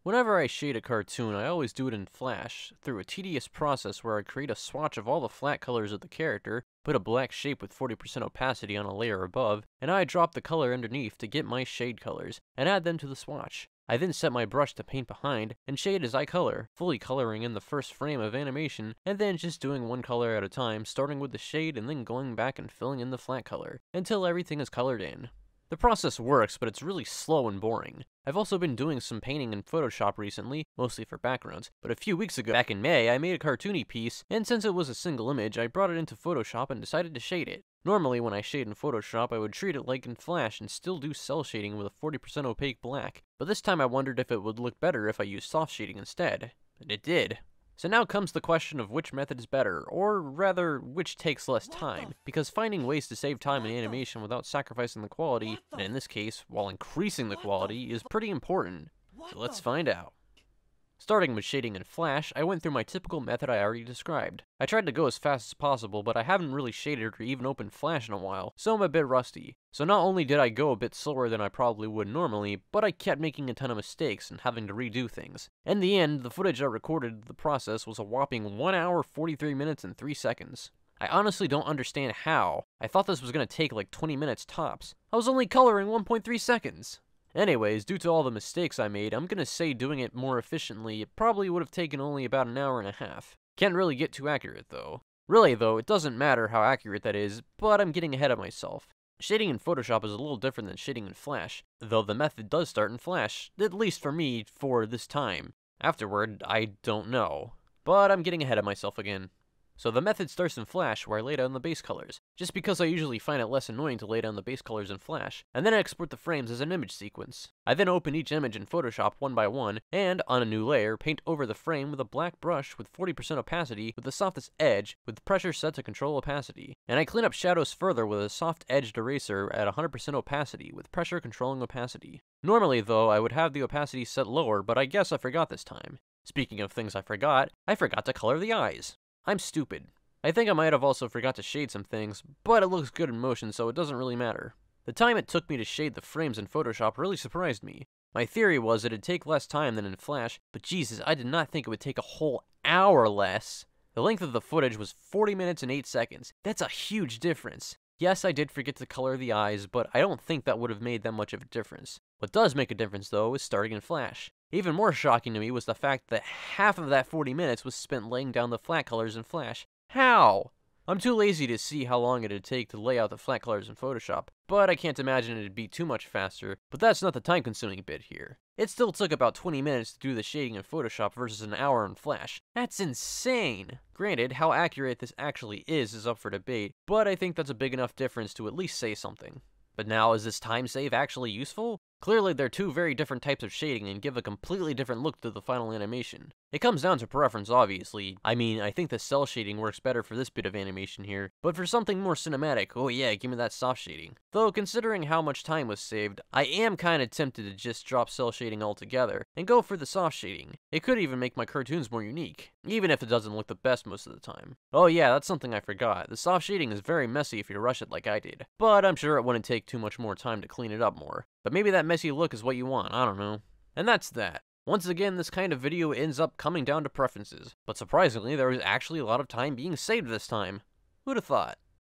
Whenever I shade a cartoon, I always do it in Flash, through a tedious process where I create a swatch of all the flat colors of the character, put a black shape with 40% opacity on a layer above, and I drop the color underneath to get my shade colors, and add them to the swatch. I then set my brush to paint behind, and shade as I color, fully coloring in the first frame of animation, and then just doing one color at a time, starting with the shade and then going back and filling in the flat color, until everything is colored in. The process works, but it's really slow and boring. I've also been doing some painting in Photoshop recently, mostly for backgrounds, but a few weeks ago, back in May, I made a cartoony piece, and since it was a single image, I brought it into Photoshop and decided to shade it. Normally, when I shade in Photoshop, I would treat it like in Flash and still do cel shading with a 40% opaque black, but this time I wondered if it would look better if I used soft shading instead, and it did. So now comes the question of which method is better, or rather, which takes less time, because finding ways to save time in animation without sacrificing the quality, and in this case, while increasing the quality, is pretty important. So let's find out. Starting with shading in Flash, I went through my typical method I already described. I tried to go as fast as possible, but I haven't really shaded or even opened Flash in a while, so I'm a bit rusty. So not only did I go a bit slower than I probably would normally, but I kept making a ton of mistakes and having to redo things. In the end, the footage I recorded of the process was a whopping 1 hour, 43 minutes, and 3 seconds. I honestly don't understand how. I thought this was going to take like 20 minutes tops. I was only coloring 1.3 seconds. Anyways, due to all the mistakes I made, I'm gonna say doing it more efficiently, it probably would have taken only about an hour and a half. Can't really get too accurate though. Really though, it doesn't matter how accurate that is, but I'm getting ahead of myself. Shading in Photoshop is a little different than shading in Flash, though the method does start in Flash, at least for me, for this time. Afterward, I don't know. But I'm getting ahead of myself again. So the method starts in Flash, where I lay down the base colors, just because I usually find it less annoying to lay down the base colors in Flash, and then I export the frames as an image sequence. I then open each image in Photoshop one by one, and, on a new layer, paint over the frame with a black brush with 40% opacity with the softest edge, with pressure set to control opacity. And I clean up shadows further with a soft-edged eraser at 100% opacity, with pressure controlling opacity. Normally, though, I would have the opacity set lower, but I guess I forgot this time. Speaking of things I forgot to color the eyes. I'm stupid. I think I might have also forgot to shade some things, but it looks good in motion, so it doesn't really matter. The time it took me to shade the frames in Photoshop really surprised me. My theory was it'd take less time than in Flash, but Jesus, I did not think it would take a whole hour less. The length of the footage was 40 minutes and 8 seconds. That's a huge difference. Yes, I did forget to color the eyes, but I don't think that would have made that much of a difference. What does make a difference, though, is starting in Flash. Even more shocking to me was the fact that half of that 40 minutes was spent laying down the flat colors in Flash. How? I'm too lazy to see how long it'd take to lay out the flat colors in Photoshop, but I can't imagine it'd be too much faster, but that's not the time-consuming bit here. It still took about 20 minutes to do the shading in Photoshop versus an hour in Flash. That's insane! Granted, how accurate this actually is up for debate, but I think that's a big enough difference to at least say something. But now, is this time save actually useful? Clearly, they're two very different types of shading and give a completely different look to the final animation. It comes down to preference, obviously. I mean, I think the cel shading works better for this bit of animation here, but for something more cinematic, oh yeah, give me that soft shading. Though, considering how much time was saved, I am kinda tempted to just drop cel shading altogether and go for the soft shading. It could even make my cartoons more unique, even if it doesn't look the best most of the time. Oh yeah, that's something I forgot. The soft shading is very messy if you rush it like I did, but I'm sure it wouldn't take too much more time to clean it up more. But maybe that messy look is what you want, I don't know. And that's that. Once again, this kind of video ends up coming down to preferences, but surprisingly, there was actually a lot of time being saved this time. Who'd have thought?